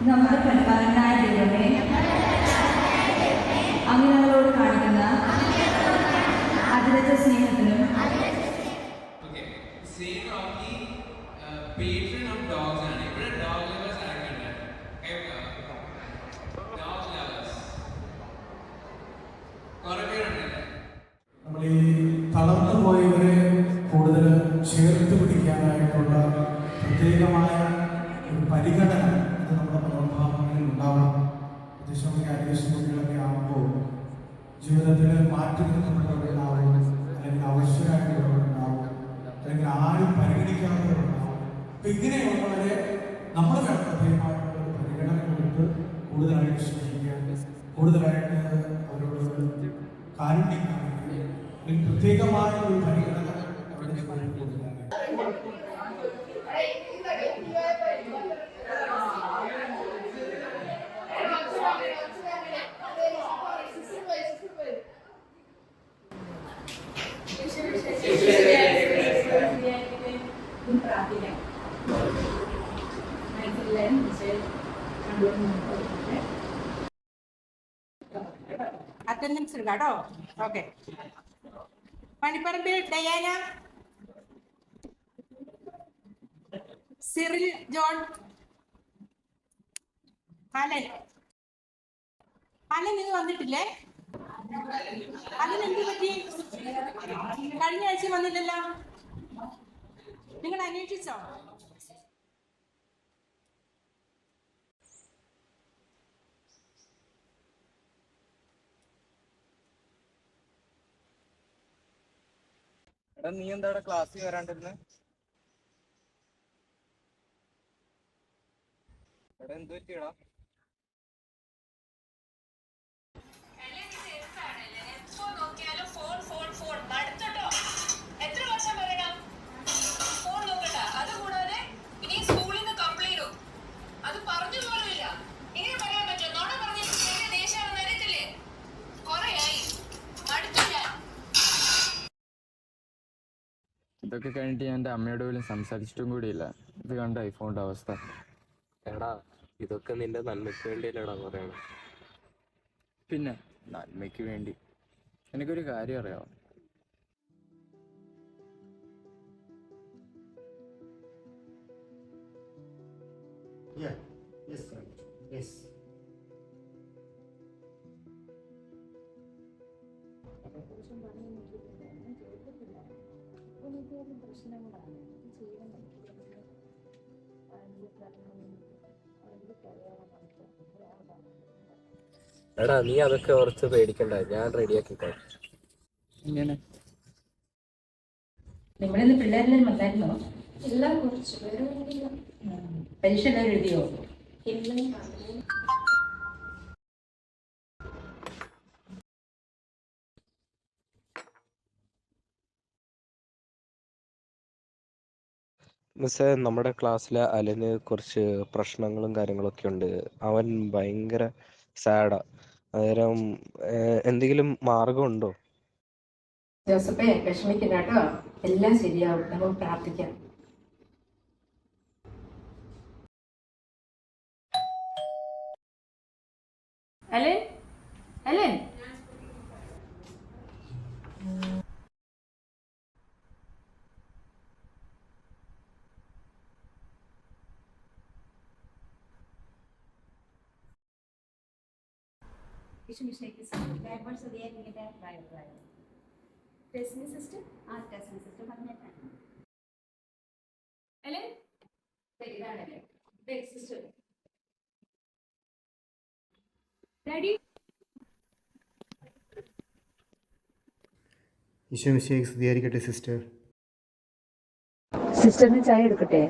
നമ്മുടെ പരിപാലനായ ദൈവമേ, അങ്ങ് ഞങ്ങളോട് കാണിക്കുന്ന അതിരറ്റ സ്നേഹത്തിനും നമ്മൾ ഈ തളർന്നു പോയവരെ കൂടുതൽ ചേർത്ത് പിടിക്കാനായിട്ടുള്ള പ്രത്യേകമായ ഒരു പരിഗണന അത് നമ്മുടെ മനോഭാവങ്ങളിൽ ഉണ്ടാവണം. പ്രത്യേകിച്ച് അന്വേഷണ കുട്ടികളൊക്കെ ആകുമ്പോൾ ജീവിതത്തിൽ മാറ്റി നിർത്തപ്പെട്ടവരുണ്ടാവും, അല്ലെങ്കിൽ അവശ്യമായിട്ടുള്ളവരുണ്ടാവും, അല്ലെങ്കിൽ ആരും പരിഗണിക്കാത്തവരുണ്ടാവും. അപ്പം ഇങ്ങനെയുള്ളവരെ നമ്മൾ പ്രത്യേകമായിട്ടുള്ള ഒരു പരിഗണന കൊടുത്ത് കൂടുതലായിട്ട് സ്നേഹിക്കാൻ, കൂടുതലായിട്ട് അവരോട് കാരുണ്യം കാണിക്കുക, അല്ലെങ്കിൽ പ്രത്യേകമായ ഒരു പരിഗണന അവരുടെ ജീവിതത്തിൽ കൊടുക്കാൻ. അറ്റൻഡൻസ് എടുക്കാട്ടോ. Okay. Panipparambil Diana, Cyril John, Alan. Alan ഇന്ന് വന്നിട്ടില്ലേ? അലൻ എന്ത് പറ്റി? കഴിഞ്ഞ ആഴ്ച വന്നില്ലല്ലോ. നിങ്ങൾ അന്വേഷിച്ചോ? എടാ, നീ എന്താ ക്ലാസ്സിൽ വരാണ്ടിരുന്നെ? എടാ, എന്ത് പറ്റിയടാ? ഇതൊക്കെ കഴിഞ്ഞിട്ട് ഞാൻ എൻ്റെ അമ്മയോട് പോലും സംസാരിച്ചിട്ടും കൂടിയില്ല. ഇത് കണ്ട ഐഫോണിൻ്റെ അവസ്ഥ. എടാ, ഇതൊക്കെ നിന്റെ നന്മയ്ക്ക് വേണ്ടിയല്ലേടാ പറയണേ? പിന്നെ നന്മയ്ക്ക് വേണ്ടി. എനിക്കൊരു കാര്യം അറിയാമോ? എടാ, നീ അതൊക്കെ ഓർത്ത് പേടിക്കണ്ട, ഞാൻ റെഡിയാക്കിക്കോ. ഇങ്ങനെ നിങ്ങളിന്ന് പിള്ളേരെല്ലാം വന്നായിരുന്നോ? എല്ലാം കുറച്ച് പേര് പരീക്ഷ എല്ലാവരും എഴുതിയോ? മിസ്സേ, നമ്മുടെ ക്ലാസ്സിലെ അലന് കുറച്ച് പ്രശ്നങ്ങളും കാര്യങ്ങളൊക്കെ ഉണ്ട്. അവൻ ഭയങ്കര സാഡാ. അന്നേരം എന്തെങ്കിലും മാർഗമുണ്ടോ? ജോസഫേ, വിഷമിക്കണ്ട കേട്ടോ, എല്ലാം ശരിയാവും. നമുക്ക് പ്രാർത്ഥിക്കാം. അലൻ, അലൻ, ഈശോ മിശിഹായ്ക്ക് സ്തുതിയായിരിക്കട്ടെ സിസ്റ്റർ. സിസ്റ്ററിന് ചായ എടുക്കട്ടെ?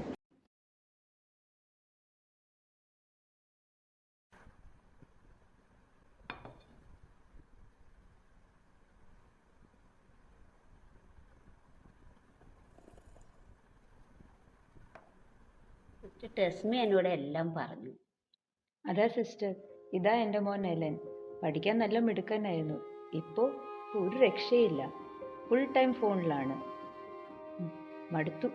ടെസ്മി എന്നോട് എല്ലാം പറഞ്ഞു. അതാ സിസ്റ്റർ, ഇതാ എൻ്റെ മോൻ എലൻ. പഠിക്കാൻ നല്ല മിടുക്കനായിരുന്നു. ഇപ്പോൾ ഒരു രക്ഷയില്ല, ഫുൾ ടൈം ഫോണിലാണ്. മടുത്തു.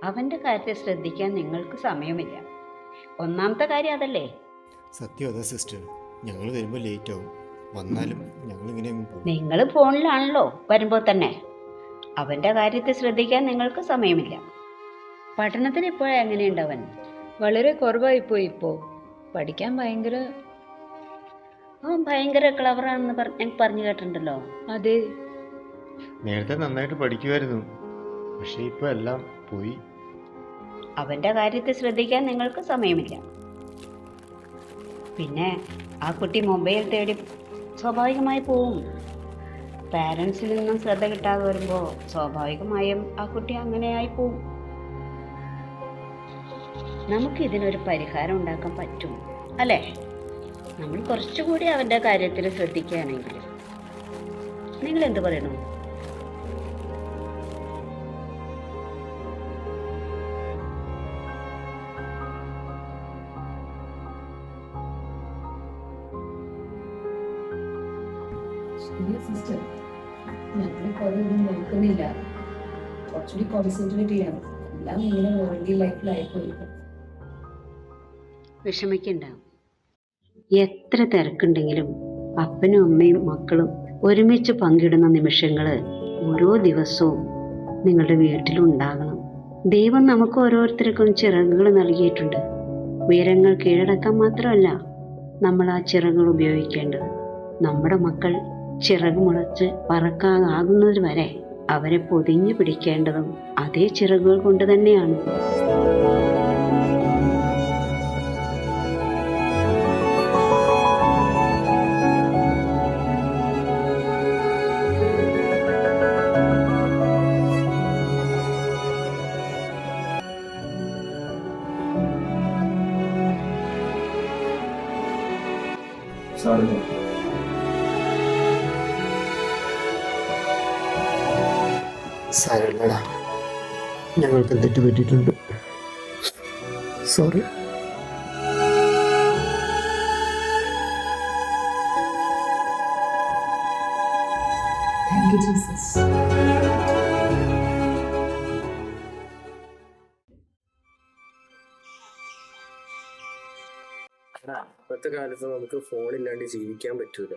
അവൻ്റെ കാര്യത്തെ ശ്രദ്ധിക്കാൻ നിങ്ങൾക്ക് സമയമില്ല. ഒന്നാമത്തെ കാര്യം അതല്ലേ. സത്യം അതാ സിസ്റ്റർ, ഞങ്ങൾ വരുമ്പോൾ ലേറ്റ് ആവും. വന്നാലും ഞങ്ങൾ ഇങ്ങനെ പോകും. നിങ്ങൾ ഫോണിലാണല്ലോ വരുമ്പോൾ തന്നെ. അവൻ്റെ കാര്യത്തെ ശ്രദ്ധിക്കാൻ നിങ്ങൾക്ക് സമയമില്ല. പഠനത്തിന് ഇപ്പോഴേ എങ്ങനെയുണ്ട് അവൻ? വളരെ കുറവായിപ്പോയി ഇപ്പോൾ. പഠിക്കാൻ അവൻ ഭയങ്കര ക്ലവറാണെന്ന് ഞാൻ പറഞ്ഞു കേട്ടിട്ടുണ്ടല്ലോ. അതെ, നേരത്തെ നന്നായിട്ട് പഠിക്കുമായിരുന്നു, പക്ഷേ ഇപ്പോൾ എല്ലാം പോയി. അവൻ്റെ കാര്യത്തെ ശ്രദ്ധിക്കാൻ നിങ്ങൾക്ക് സമയമില്ല. പിന്നെ ആ കുട്ടി മൊബൈൽ തേടി സ്വാഭാവികമായി പോവും. പാരൻസിൽ നിന്നും ശ്രദ്ധ കിട്ടാതെ വരുമ്പോൾ സ്വാഭാവികമായും ആ കുട്ടി അങ്ങനെയായി പോവും. നമുക്കിതിനൊരു പരിഹാരം ഉണ്ടാക്കാൻ പറ്റും അല്ലേ? നമ്മൾ കുറച്ചുകൂടി അവൻ്റെ കാര്യത്തിൽ ശ്രദ്ധിക്കുകയാണെങ്കിൽ. നിങ്ങൾ എന്ത് പറയണു? സിസ്റ്റർ, ഞങ്ങളിപ്പോൾ അതൊന്നും നോക്കുന്നില്ല. കുറച്ചുകൂടി കോൺസെൻട്രേറ്റ് ചെയ്യണം. എല്ലാം ഇങ്ങനെ വേൾഡി ലൈഫിലായിപ്പോയി. വിഷമിക്കണ്ട. എത്ര തിരക്കുണ്ടെങ്കിലും അപ്പനും അമ്മയും മക്കളും ഒരുമിച്ച് പങ്കിടുന്ന നിമിഷങ്ങൾ ഓരോ ദിവസവും നിങ്ങളുടെ വീട്ടിലുണ്ടാകണം. ദൈവം നമുക്ക് ഓരോരുത്തർക്കും ചിറകുകൾ നൽകിയിട്ടുണ്ട്. ഉയരങ്ങൾ കീഴടക്കാൻ മാത്രമല്ല നമ്മൾ ആ ചിറകുകൾ ഉപയോഗിക്കേണ്ടത്. നമ്മുടെ മക്കൾ ചിറക് മുളച്ച് പറക്കാനാകുന്നത് വരെ അവരെ പൊതിഞ്ഞു പിടിക്കേണ്ടതും അതേ ചിറകുകൾ കൊണ്ട് തന്നെയാണ്. സാരമില്ലടാ, ഞങ്ങൾക്ക് തെറ്റ് പറ്റിയിട്ടുണ്ട്. സോറി. Thank you Jesus. ഇപ്പോഴത്തെ കാലത്ത് നമുക്ക് ഫോണില്ലാണ്ട് ജീവിക്കാൻ പറ്റൂല.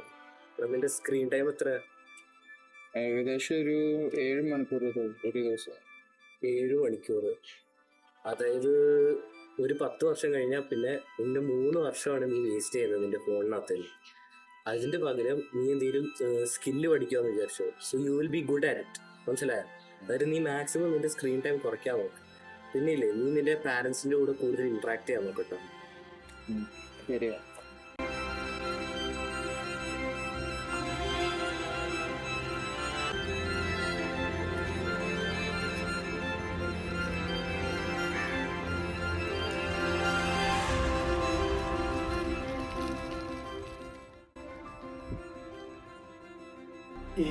അതിന്റെ സ്ക്രീൻ ടൈം എത്ര? ഏകദേശം ഒരു 7 മണിക്കൂർ ഒരു ദിവസം. 7 മണിക്കൂർ. അതായത് ഒരു 10 വർഷം കഴിഞ്ഞാൽ പിന്നെ നിന്റെ 3 വർഷമാണ് നീ വേസ്റ്റ് ചെയ്യുന്നത് നിന്റെ ഫോണിനകത്ത്. അതിന്റെ പകരം നീ എന്തെങ്കിലും സ്കില്ല് പഠിക്കാമെന്ന് വിചാരിച്ചു. So you will be good at it. മനസ്സിലായോ? അതായത് നീ മാക്സിമം നിന്റെ സ്ക്രീൻ ടൈം കുറയ്ക്കാൻ നോക്ക്. പിന്നെ ഇല്ലേ, നീ നിന്റെ പാരൻസിന്റെ കൂടെ കൂടുതൽ ഇന്ററാക്ട് ചെയ്യാൻ നോക്കട്ടോ. ശരിയാ.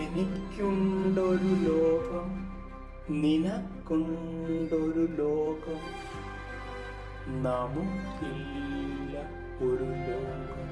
എനിക്കുണ്ടൊരു ലോകം, നിനക്കുണ്ടൊരു ലോകം, നമുക്കില്ല ഒരു ലോകം.